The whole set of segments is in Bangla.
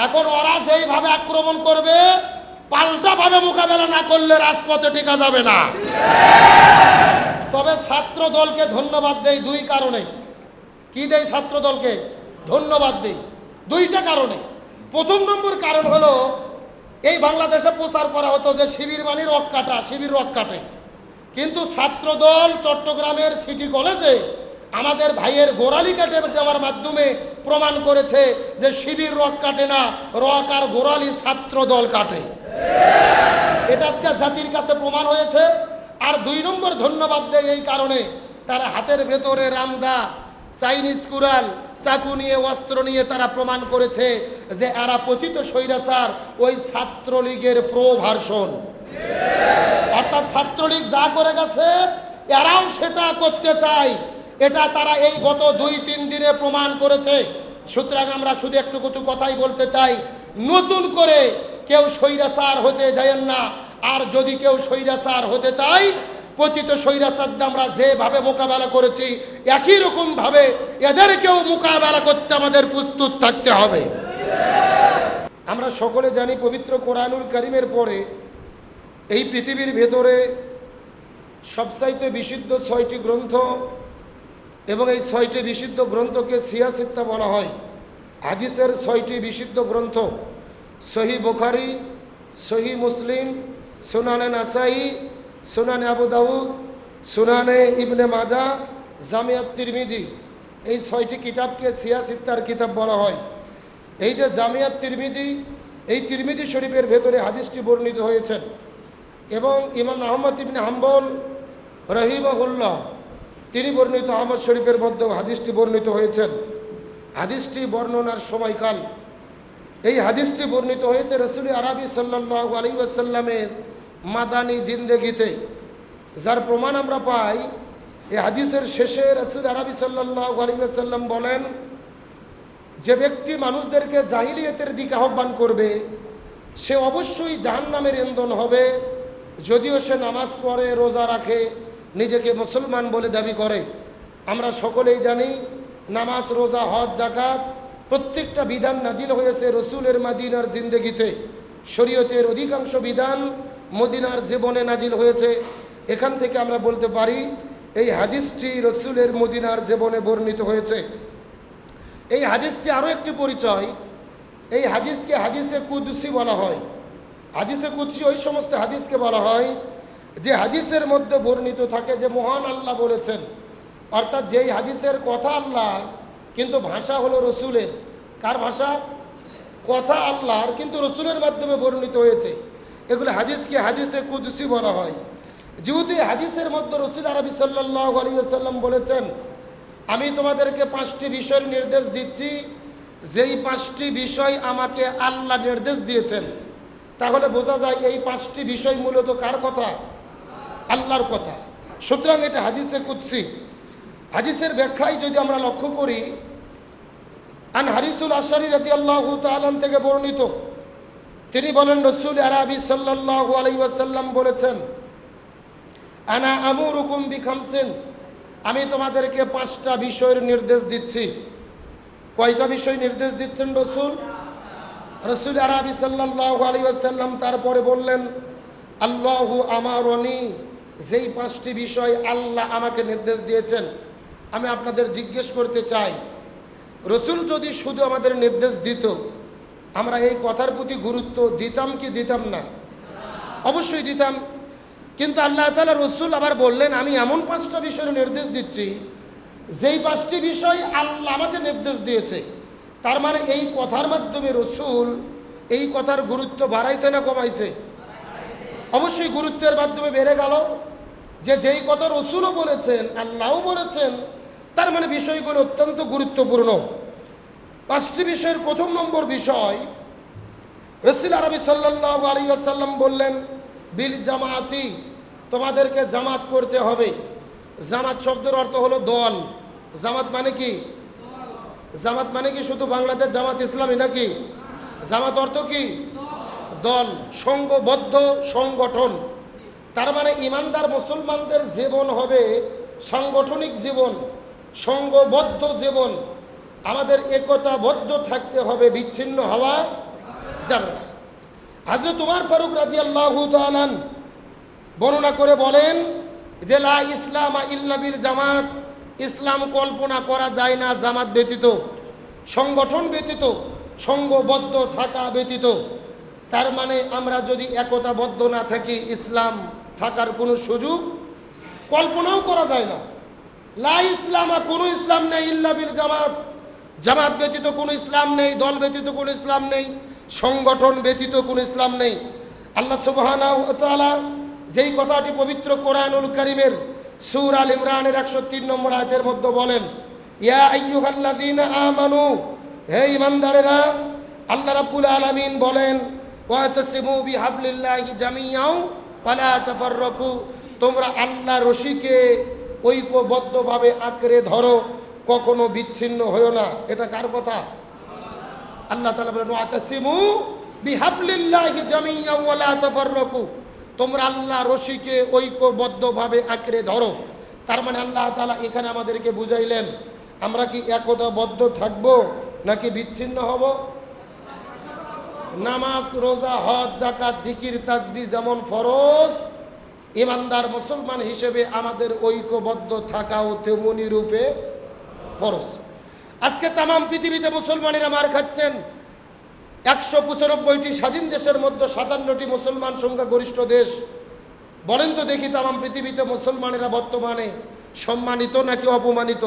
এখন ওরা যেইভাবে আক্রমণ করবে, পাল্টাভাবে মোকাবেলা না করলে রাজপথে টিকা যাবে না। তবে ছাত্র দলকে ধন্যবাদ দেই দুই কারণে। কি দেই? ছাত্র দলকে ধন্যবাদ দেই দুইটা কারণে। প্রথম নম্বর কারণ হলো, এই বাংলাদেশে প্রচার করা হতো যে শিবির মানে রক কাটা, শিবির রক কাটে। কিন্তু ছাত্রদল চট্টগ্রামের সিটি কলেজে আমাদের ভাইয়ের গোড়ালি কাটে দেওয়ার মাধ্যমে প্রমাণ করেছে যে শিবির রক কাটে না, রক আর গোড়ালি ছাত্র দল কাটে। এটা আজকে জাতির কাছে প্রমাণ হয়েছে। আর দুই নম্বর ধন্যবাদ দেয় এই কারণে, তারা হাতের ভেতরে রামদা, চাইনিজ কুড়াল, চাকু নিয়ে, অস্ত্র নিয়ে তারা প্রমাণ করেছে যে এরা পতিত স্বৈরাচার, ওই ছাত্রলীগের প্রো ভার্সন। অর্থাৎ ছাত্রলীগ যা করে গেছে এরাও সেটা করতে চায়। এটা তারা এই গত 2-3 দিনে প্রমাণ করেছে। সুতরাং আমরা শুধু একটু কথাই বলতে চাই, নতুন করে কেউ স্বৈরাচার হতে যায়েন না। আর যদি কেউ স্বৈরাচার হতে চায়, পতিত স্বৈরাচারদের আমরা যেভাবে মোকাবেলা করেছি একই রকমভাবে এদেরকেও মোকাবেলা করতে আমাদের প্রস্তুত থাকতে হবে। আমরা সকলে জানি, পবিত্র কোরআনুল কারীমের পরে এই পৃথিবীর ভেতরে সবচাইতে বিশুদ্ধ 6টি গ্রন্থ, এবং এই 6টি বিশুদ্ধ গ্রন্থকে সিয়াসিত্তা বলা হয়। হাদিসের 6টি বিশুদ্ধ গ্রন্থ, সহি বুখারী, সহি মুসলিম, সুনানে নাসাই, সুনানে আবু দাউদ, সুনানে ইবনে মাজা, জামিয়াত তিরমিজি, এই 6টি কিতাবকে সিয়াসিত্তার কিতাব বলা হয়। এই যে জামিয়াত তিরমিজি, এই তিরমিজি শরীফের ভেতরে হাদিসটি বর্ণিত হয়েছেন। এবং ইমাম আহমদ ইবনে হাম্বল রহিমাহুল্লাহ তিনি বর্ণিত আহমদ শরীফের মধ্যে হাদিসটি বর্ণিত হয়েছেন। হাদিসটি বর্ণনার সময়কাল, এই হাদিসটি বর্ণিত হয়েছে রাসূল আরবি সাল্লাল্লাহু আলাইহি ওয়াসাল্লামের মাদানী জিন্দেগিতে, যার প্রমাণ আমরা পাই এই হাদিসের শেষে। রাসূল আরবি সাল্লাল্লাহু আলাইহি ওয়াসাল্লাম বলেন, যে ব্যক্তি মানুষদেরকে জাহিলিয়াতের দিকে আহ্বান করবে সে অবশ্যই জাহান্নামের ইন্ধন হবে, যদিও সে নামাজ পড়ে, রোজা রাখে, নিজেকে মুসলমান বলে দাবি করে। আমরা সকলেই জানি, নামাজ, রোজা, হজ, যাকাত প্রত্যেকটা বিধান নাজিল হয়েছে রসুলের মদিনার জিন্দেগিতে। শরীয়তের অধিকাংশ বিধান মদিনার জীবনে নাজিল হয়েছে। এখান থেকে আমরা বলতে পারি এই হাদিসটি রসুলের মদিনার জীবনে বর্ণিত হয়েছে। এই হাদিসটি আরও একটি পরিচয়, এই হাদিসকে হাদিসে কুদসি বলা হয়। হাদিসে কুদসি ওই সমস্ত হাদিসকে বলা হয় যে হাদিসের মধ্যে বর্ণিত থাকে যে মহান আল্লাহ বলেছেন, অর্থাৎ যেই হাদিসের কথা আল্লাহর কিন্তু ভাষা হলো রসুলের। কার ভাষা? কথা আল্লাহর, কিন্তু রসুলের মাধ্যমে বর্ণিত হয়েছে। এগুলো হাদিসকে হাদিসে কুদসি বলা হয়। যেহেতু হাদিসের মধ্যে রসুল আরবি সাল্লাল্লাহু আলাইহি ওয়াসাল্লাম বলেছেন, আমি তোমাদেরকে 5টি বিষয়ের নির্দেশ দিচ্ছি, যেই 5টি বিষয় আমাকে আল্লাহ নির্দেশ দিয়েছেন, তাহলে বোঝা যায় এই 5টি বিষয় মূলত কার কথা? আল্লাহর কথা। সুতরাং এটা হাদিসে কুদসি। হাদিসের ব্যাখ্যায় যদি আমরা লক্ষ্য করি, আন হারিসুল আশআরী রাদিয়াল্লাহু তাআলা থেকে বর্ণিত, তিনি বলেন রাসূল আরবি সাল্লাল্লাহু আলাইহি ওয়াসাল্লাম বলেছেন, আনা আমুরুকুম বিখামসিন, আমি তোমাদেরকে 5টা বিষয়ের নির্দেশ দিচ্ছি। কয়টা বিষয় নির্দেশ দিচ্ছেন রসুল? রাসূল আরবি সাল্লাল্লাহু আলাইহি ওয়াসাল্লাম তারপরে বললেন, আল্লাহু আমারনি, যেই 5টি বিষয় আল্লাহ আমাকে নির্দেশ দিয়েছেন। আমি আপনাদের জিজ্ঞেস করতে চাই, রসুল যদি শুধু আমাদের নির্দেশ দিত, আমরা এই কথার প্রতি গুরুত্ব দিতাম কি দিতাম না? অবশ্যই দিতাম। কিন্তু আল্লাহ তাআলা রসুল আবার বললেন, আমি এমন 5টা বিষয়ের নির্দেশ দিচ্ছি যেই 5টি বিষয় আল্লাহ আমাকে নির্দেশ দিয়েছে। তার মানে এই কথার মাধ্যমে রসুল এই কথার গুরুত্ব বাড়াইছে না কমাইছে? অবশ্যই গুরুত্বের মাধ্যমে বেড়ে গেল। যে যেই কথা রসুলও বলেছেন, আল্লাহও বলেছেন, তার মানে বিষয়গুলো অত্যন্ত গুরুত্বপূর্ণ। 5টি বিষয়ের প্রথম নম্বর বিষয়, রাসূল আরবি সাল্লাল্লাহু আলাইহি ওয়াসাল্লাম বললেন, বিল জামাতি, তোমাদেরকে জামাত করতে হবে। জামাত শব্দের অর্থ হলো দল। জামাত মানে কি? জামাত মানে কি শুধু বাংলাদেশ জামাত ইসলামী নাকি? জামাত অর্থ কি? দল, সংঘবদ্ধ সংগঠন। তার মানে ইমানদার মুসলমানদের জীবন হবে সাংগঠনিক জীবন, সংঘবদ্ধ জীবন। আমাদের একতাবদ্ধ থাকতে হবে, বিচ্ছিন্ন হওয়া যাবে না। হযরত ওমর ফারুক রাদিয়াল্লাহু তাআলা বর্ণনা করে বলেন যে লা ইসলামা ইল্লা বিল জামাত, ইসলাম কল্পনা করা যায় না জামাত ব্যতীত, সংগঠন ব্যতীত, সংঘবদ্ধ থাকা ব্যতীত। তার মানে আমরা যদি একতাবদ্ধ না থাকি ইসলাম থাকার কোনো সুযোগ কল্পনাও করা যায় না। লা ইসলামা, কোনো ইসলাম নেই, ইল্লা বিল জামাত, জামাত ব্যতীত কোনো ইসলাম নেই, দল ব্যতীত কোনো ইসলাম নেই, সংগঠন ব্যতীত কোনো ইসলাম নেই। আল্লাহ সুবহানাহু ওয়া তাআলা যেই কথাটি পবিত্র কোরআনুল কারীমের সূরা আল ইমরানের 103 নম্বর আয়াতের মধ্যে বলেন, ইয়া আইয়ুহাল্লাযীনা আমানু, হে ঈমানদারেরা, আল্লাহ রাব্বুল আলামিন বলেন ওয়াতাসিমু বিহাবলিল্লাহি জামিআও ওয়া লা তাফাররাকু, তোমরা আল্লাহর রশিকে ঐক্যবদ্ধভাবে আঁকড়ে ধরো, কখনো বিচ্ছিন্ন হয়ো না। এটা কার কথা? আল্লাহ তাআলা বলেন ওয়াতাসিমু বিহাবলিল্লাহি জামিআও ওয়া লা তাফাররাকু, তোমরা আল্লাহ রশিকে ঐক্যবদ্ধভাবে আঁকড়ে ধরো। তার মানে আল্লাহ তাআলা এখানে আমাদেরকে বুঝাইলেন আমরা কি একতাবদ্ধ থাকব নাকি বিচ্ছিন্ন হব? নামাজ, রোজা, হজ, যাকাত, জিকির, তাসবিহ যেমন ফরজ, ইমানদার মুসলমান হিসেবে আমাদের ঐক্যবদ্ধ থাকাও তেমনি রূপে ফরজ। আজকে তাম পৃথিবীতে মুসলমানেরা মার খাচ্ছেন। 195টি স্বাধীন দেশের মধ্যে 57টি মুসলমান সংখ্যা গরিষ্ঠ দেশ। বলেন তো দেখি তাম পৃথিবীতে মুসলমানেরা বর্তমানে সম্মানিত নাকি অপমানিত?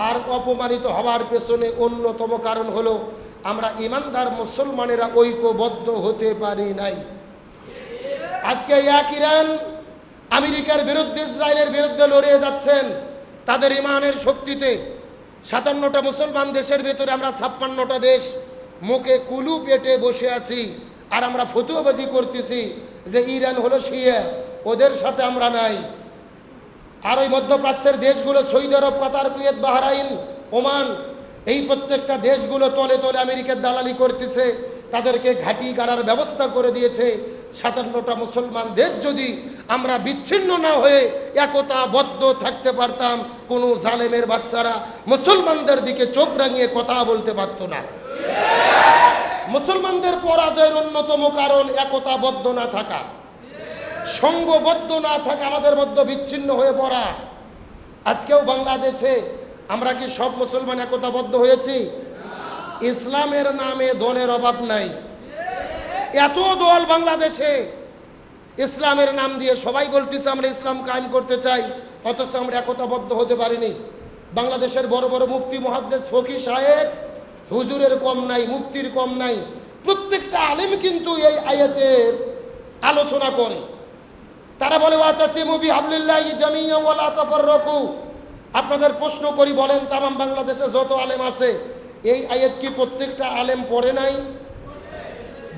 আর অপমানিত হওয়ার পেছনে অন্যতম কারণ হলো আমরা ইমানদার মুসলমানেরা ঐক্যবদ্ধ হতে পারি নাই। আজকে এক ইরান আমেরিকার বিরুদ্ধে, ইসরায়েলের বিরুদ্ধে লড়ে যাচ্ছেন তাদের ইমানের শক্তিতে। 57টা মুসলমান দেশের ভেতরে আমরা 56টা দেশ মুখে কুলু পেটে বসে আছি, আর আমরা ফতুয়াবাজি করতেছি যে ইরান হলো শিয়া, ওদের সাথে আমরা নাই। আর ওই মধ্যপ্রাচ্যের দেশগুলো সৌদি আরব, কাতার, কুয়েত, বাহরাইন, ওমান, এই প্রত্যেকটা দেশগুলো তলে তলে আমেরিকার দালালি করতেছে, তাদেরকে ঘাঁটি গাড়ার ব্যবস্থা করে দিয়েছে। 57টা মুসলমান দেশ যদি আমরা বিচ্ছিন্ন না হয়ে একতাবদ্ধ থাকতে পারতাম, কোনো জালেমের বাচ্চারা মুসলমানদের দিকে চোখ রাঙিয়ে কথা বলতে পারত না। মুসলমানদের পরাজয়ের অন্যতম কারণ একতাবদ্ধ না থাকা, সংঘবদ্ধ না থাকা, আমাদের মধ্যে বিচ্ছিন্ন হয়ে পড়া। আজকেও বাংলাদেশে আমরা কি সব মুসলমান একতাবদ্ধ হয়েছি? ইসলামের নামে দলের অভাব নাই। এত দল বাংলাদেশে, ইসলামের নাম দিয়ে সবাই বলতেছে আমরা ইসলাম কায়েম করতে চাই, অথচ আমরা একতাবদ্ধ হতে পারিনি। বাংলাদেশের বড় বড় মুফতি, মুহাদ্দিস, ফকিহ সাহেব, হুজুরের কম নাই, মুফতির কম নাই। প্রত্যেকটা আলেম কিন্তু এই আয়াতের আলোচনা করে। তারা বলে ওয়াতাসিমু বিহাবলিল্লাহি জামিআন ওয়া লা তাফাররাকু। আপনাদের প্রশ্ন করি, বলেন তাম বাংলাদেশে যত আলেম আছে এই আয়াত কি প্রত্যেকটা আলেম পড়ে নাই,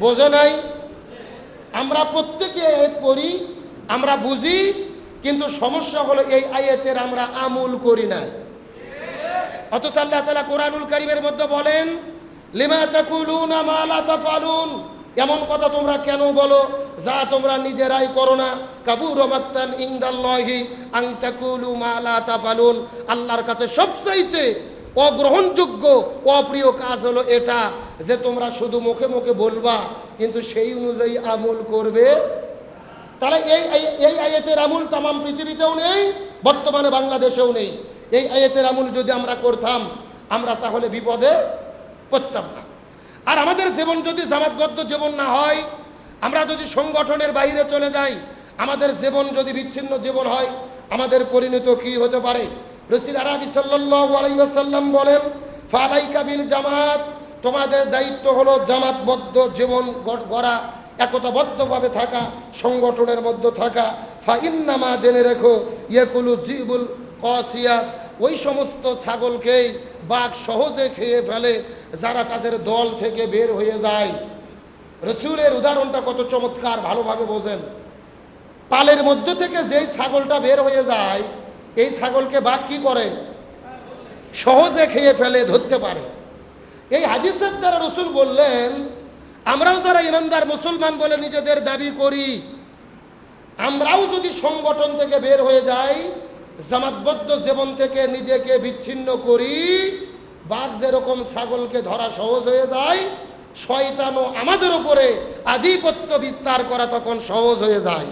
বোঝে নাই? আমরা প্রত্যেকে আয়াত পড়ি, আমরা বুঝি, কিন্তু সমস্যা হলো এই আয়াতের আমরা আমল করি না। অথচ আল্লাহ তাআলা কোরআনুল কারীমের মধ্যে বলেন লিমা তাকুলুনা মা লা তাফআলুন, এমন কথা তোমরা কেন বলো যা তোমরা নিজেরাই করো না। কাবুরা মাক্তান ইনদাল্লাহি আন তাকুলু মা লা তাফআলুন, আল্লাহর কাছে সবচাইতে অগ্রহণযোগ্য, অপ্রিয় কাজ হলো এটা যে তোমরা শুধু মুখে মুখে বলবা কিন্তু সেই অনুযায়ী আমল করবে। তাহলে এই আয়াতের আমল তাম পৃথিবীতেও নেই, বর্তমানে বাংলাদেশেও নেই। এই আয়াতের আমল যদি আমরা করতাম আমরা তাহলে বিপদে পড়তাম না। আর আমাদের জীবন যদি জামাতবদ্ধ জীবন না হয়, আমরা যদি সংগঠনের বাইরে চলে যাই, আমাদের জীবন যদি বিচ্ছিন্ন জীবন হয়, আমাদের পরিণত কি হতে পারে? রাসূল আরবি সাল্লাল্লাহু আলাইহি ওয়াসাল্লাম বলেন ফালাইকা বিল জামাত, তোমাদের দায়িত্ব হলো জামাতবদ্ধ জীবন গড়া, একতাবদ্ধভাবে থাকা, সংগঠনের মধ্যে থাকা। ফা ইন্নামা, জেনে রেখো, ইয়াকুলু জিবুল কাসিয়াত, ওই সমস্ত ছাগলকেই বাঘ সহজে খেয়ে ফেলে যারা তাদের দল থেকে বের হয়ে যায়। রাসূলের উদাহরণটা কত চমৎকার, ভালোভাবে বোঝেন। পালের মধ্য থেকে যেই ছাগলটা বের হয়ে যায়, এই ছাগলকে বাঘ কি করে? সহজে খেয়ে ফেলে, ধরতে পারে। এই হাদিসের দ্বারা রাসূল বললেন আমরাও যারা ইমানদার মুসলমান বলে নিজেদের দাবি করি, আমরাও যদি সংগঠন থেকে বের হয়ে যাই, জামাতবদ্ধ জীবন থেকে নিজেকে বিচ্ছিন্ন করি, বাঘ যেরকম ছাগলকে ধরা সহজ হয়ে যায়, শয়তানও আমাদের উপরে আধিপত্য বিস্তার করা তখন সহজ হয়ে যায়।